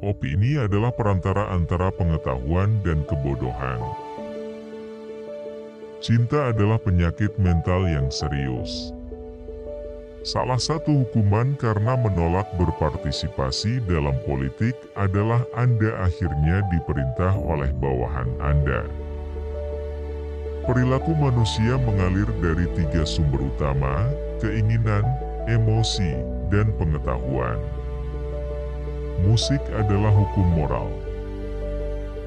Opini adalah perantara antara pengetahuan dan kebodohan. Cinta adalah penyakit mental yang serius. Salah satu hukuman karena menolak berpartisipasi dalam politik adalah Anda akhirnya diperintah oleh bawahan Anda. Perilaku manusia mengalir dari 3 sumber utama: keinginan, emosi, dan pengetahuan. Musik adalah hukum moral.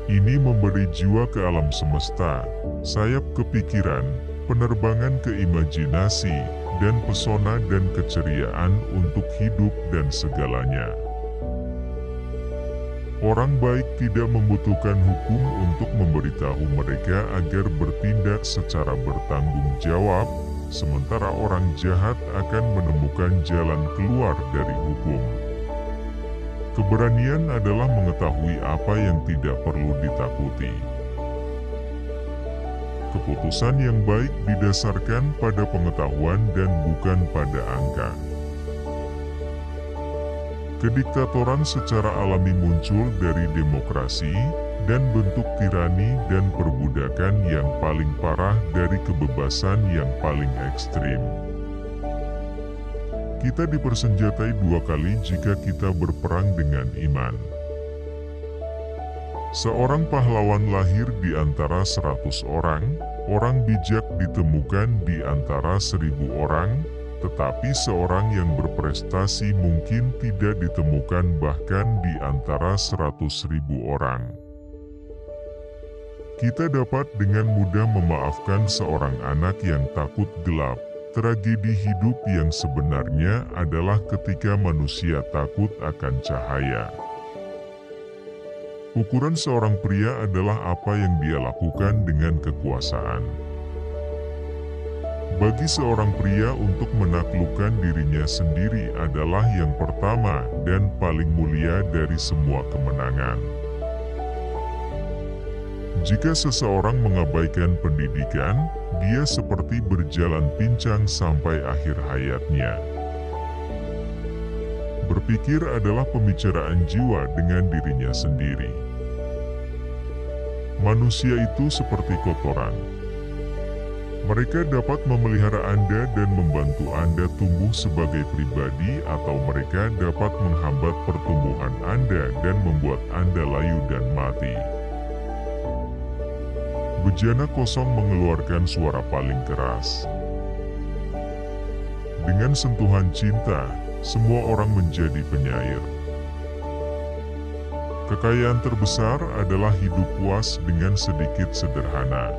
Ini memberi jiwa ke alam semesta, sayap ke pikiran, penerbangan ke imajinasi, dan pesona dan keceriaan untuk hidup dan segalanya. Orang baik tidak membutuhkan hukum untuk memberitahu mereka agar bertindak secara bertanggung jawab, sementara orang jahat akan menemukan jalan keluar dari hukum. Keberanian adalah mengetahui apa yang tidak perlu ditakuti. Keputusan yang baik didasarkan pada pengetahuan dan bukan pada angka. Kediktatoran secara alami muncul dari demokrasi, dan bentuk tirani dan perbudakan yang paling parah dari kebebasan yang paling ekstrim. Kita dipersenjatai 2 kali jika kita berperang dengan iman. Seorang pahlawan lahir di antara 100 orang, orang bijak ditemukan di antara 1000 orang, tetapi seorang yang berprestasi mungkin tidak ditemukan bahkan di antara 100.000 orang. Kita dapat dengan mudah memaafkan seorang anak yang takut gelap. Tragedi hidup yang sebenarnya adalah ketika manusia takut akan cahaya. Ukuran seorang pria adalah apa yang dia lakukan dengan kekuasaan. Bagi seorang pria untuk menaklukkan dirinya sendiri adalah yang pertama dan paling mulia dari semua kemenangan. Jika seseorang mengabaikan pendidikan, dia seperti berjalan pincang sampai akhir hayatnya. Berpikir adalah pembicaraan jiwa dengan dirinya sendiri. Manusia itu seperti kotoran. Mereka dapat memelihara Anda dan membantu Anda tumbuh sebagai pribadi, atau mereka dapat menghambat pertumbuhan Anda dan membuat Anda layu dan mati. Bejana kosong mengeluarkan suara paling keras. Dengan sentuhan cinta, semua orang menjadi penyair. Kekayaan terbesar adalah hidup puas dengan sedikit sederhana.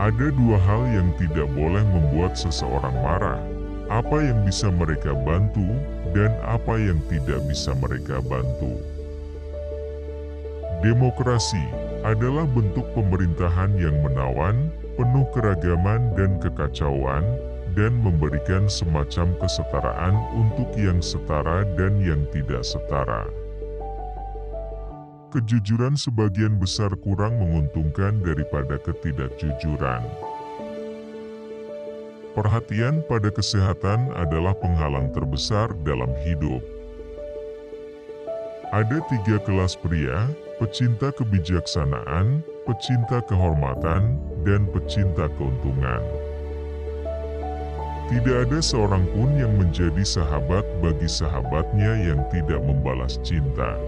Ada 2 hal yang tidak boleh membuat seseorang marah: apa yang bisa mereka bantu dan apa yang tidak bisa mereka bantu. Demokrasi adalah bentuk pemerintahan yang menawan, penuh keragaman dan kekacauan, dan memberikan semacam kesetaraan untuk yang setara dan yang tidak setara. Kejujuran sebagian besar kurang menguntungkan daripada ketidakjujuran. Perhatian pada kesehatan adalah penghalang terbesar dalam hidup. Ada 3 kelas pria: pecinta kebijaksanaan, pecinta kehormatan, dan pecinta keuntungan. Tidak ada seorang pun yang menjadi sahabat bagi sahabatnya yang tidak membalas cinta.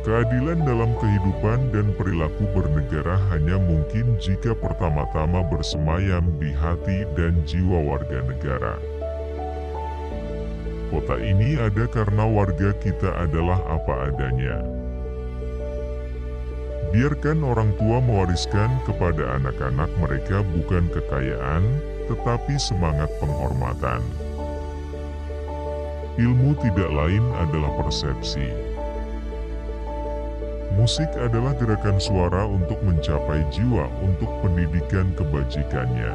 Keadilan dalam kehidupan dan perilaku bernegara hanya mungkin jika pertama-tama bersemayam di hati dan jiwa warga negara. Kota ini ada karena warga kita adalah apa adanya. Biarkan orang tua mewariskan kepada anak-anak mereka bukan kekayaan, tetapi semangat penghormatan. Ilmu tidak lain adalah persepsi. Musik adalah gerakan suara untuk mencapai jiwa untuk pendidikan kebajikannya.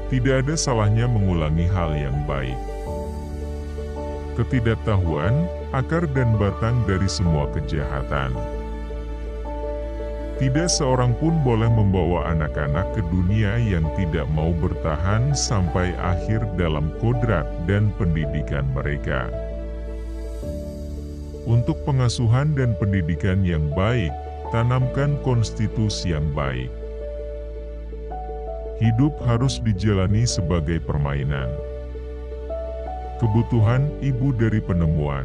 Tidak ada salahnya mengulangi hal yang baik. Ketidaktahuan, akar dan batang dari semua kejahatan. Tidak seorang pun boleh membawa anak-anak ke dunia yang tidak mau bertahan sampai akhir dalam kodrat dan pendidikan mereka. Untuk pengasuhan dan pendidikan yang baik, tanamkan konstitusi yang baik. Hidup harus dijalani sebagai permainan. Kebutuhan ibu dari penemuan.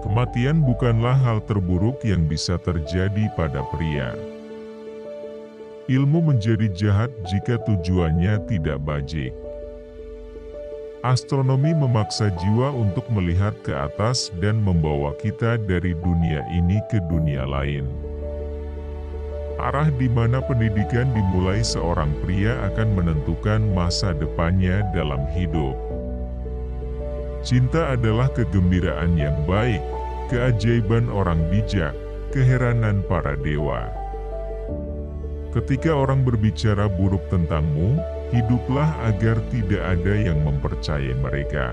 Kematian bukanlah hal terburuk yang bisa terjadi pada pria. Ilmu menjadi jahat jika tujuannya tidak baik. Astronomi memaksa jiwa untuk melihat ke atas dan membawa kita dari dunia ini ke dunia lain. Arah di mana pendidikan dimulai seorang pria akan menentukan masa depannya dalam hidup. Cinta adalah kegembiraan yang baik, keajaiban orang bijak, keheranan para dewa. Ketika orang berbicara buruk tentangmu, hiduplah agar tidak ada yang mempercayai mereka.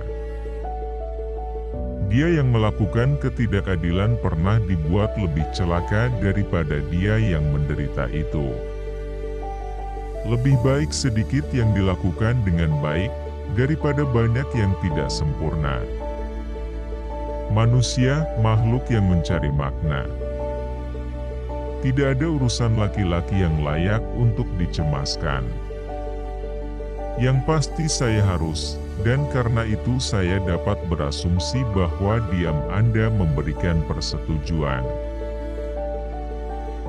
Dia yang melakukan ketidakadilan pernah dibuat lebih celaka daripada dia yang menderita itu. Lebih baik sedikit yang dilakukan dengan baik, daripada banyak yang tidak sempurna. Manusia, makhluk yang mencari makna. Tidak ada urusan laki-laki yang layak untuk dicemaskan. Yang pasti saya harus, dan karena itu saya dapat berasumsi bahwa diam Anda memberikan persetujuan.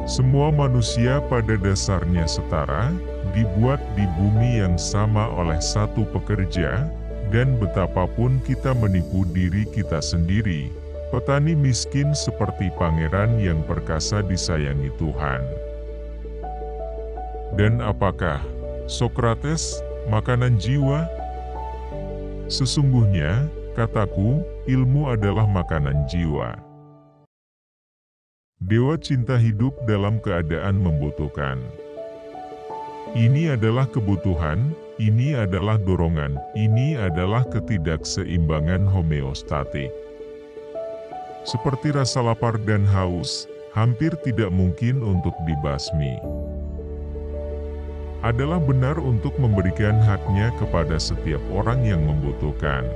Semua manusia pada dasarnya setara, dibuat di bumi yang sama oleh satu pekerja, dan betapapun kita menipu diri kita sendiri, petani miskin seperti pangeran yang perkasa disayangi Tuhan. Dan apakah Sokrates makanan jiwa? Sesungguhnya, kataku, ilmu adalah makanan jiwa. Dewa cinta hidup dalam keadaan membutuhkan. Ini adalah kebutuhan, ini adalah dorongan, ini adalah ketidakseimbangan homeostatik. Seperti rasa lapar dan haus, hampir tidak mungkin untuk dibasmi. Adalah benar untuk memberikan haknya kepada setiap orang yang membutuhkan.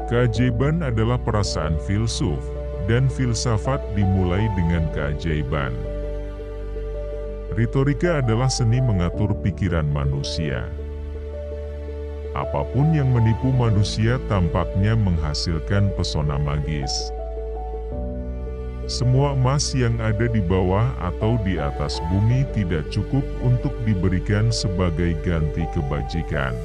Keajaiban adalah perasaan filsuf, dan filsafat dimulai dengan keajaiban. Retorika adalah seni mengatur pikiran manusia. Apapun yang menipu manusia tampaknya menghasilkan pesona magis. Semua emas yang ada di bawah atau di atas bumi tidak cukup untuk diberikan sebagai ganti kebajikan.